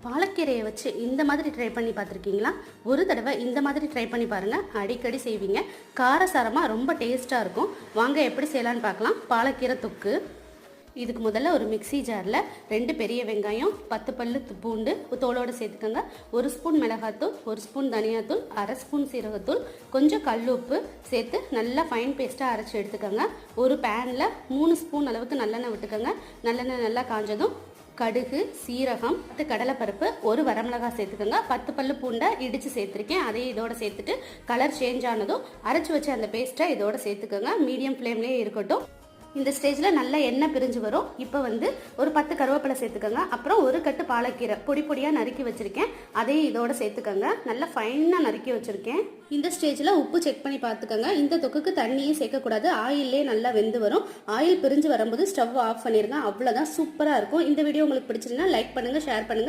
பாலக்கீரையை வச்சு இந்த மாதிரி ட்ரை பண்ணி பார்த்துருக்கீங்களா? ஒரு தடவை இந்த மாதிரி ட்ரை பண்ணி பாருங்கள், அடிக்கடி செய்வீங்க. காரசாரமாக ரொம்ப டேஸ்ட்டாக இருக்கும். வாங்க எப்படி செய்யலான்னு பார்க்கலாம். பாலக்கீரை தொக்கு. இதுக்கு முதல்ல ஒரு மிக்சி ஜாரில் 2 பெரிய வெங்காயம், 10 பல்லு பூண்டு தோலோடு சேர்த்துக்கோங்க. 1 ஸ்பூன் மிளகாத்தூள், 1 ஸ்பூன் தனியாத்தூள், அரை ஸ்பூன் சீரகத்தூள், கொஞ்சம் கல் உப்பு சேர்த்து நல்லா ஃபைன் பேஸ்ட்டாக அரைச்சி எடுத்துக்கோங்க. ஒரு பேனில் 3 ஸ்பூன் அளவுக்கு நல்லெண்ணெய் விட்டுக்கோங்க. நல்லெண்ணெய் நல்லா காஞ்சதும் கடுகு, சீரகம், 10 கடலைப்பருப்பு, 1 வரமிளகாய் சேர்த்துக்கோங்க. 10 பல்லு பூண்டை இடித்து சேர்த்துருக்கேன். அதையும் இதோட சேர்த்துட்டு கலர் சேஞ்ச் ஆனதும் அரைச்சி வச்ச அந்த பேஸ்ட்டை இதோட சேர்த்துக்கோங்க. மீடியம் ஃப்ளேம்லேயே இருக்கட்டும். இந்த ஸ்டேஜில் நல்லா எண்ணெய் பிரிஞ்சு வரும். இப்போ ஒரு 10 கருவேப்பிலை சேர்த்துக்கோங்க. அப்புறம் ஒரு கட்டு பாலக்கீரை பொடி பொடியாக நறுக்கி வச்சுருக்கேன். அதையும் இதோட சேர்த்துக்கோங்க. நல்லா ஃபைனாக நறுக்கி வச்சுருக்கேன். இந்த ஸ்டேஜில் உப்பு செக் பண்ணி பார்த்துக்கோங்க. இந்த தொக்குக்கு தண்ணியே சேர்க்கக்கூடாது, ஆயிலே நல்லா வெந்து வரும். ஆயில் பிரிஞ்சு வரும்போது ஸ்டவ் ஆஃப் பண்ணிடுங்க. அவ்வளோதான், சூப்பராக இருக்கும். இந்த வீடியோ உங்களுக்கு பிடிச்சிருந்தா லைக் பண்ணுங்கள், ஷேர் பண்ணுங்கள்.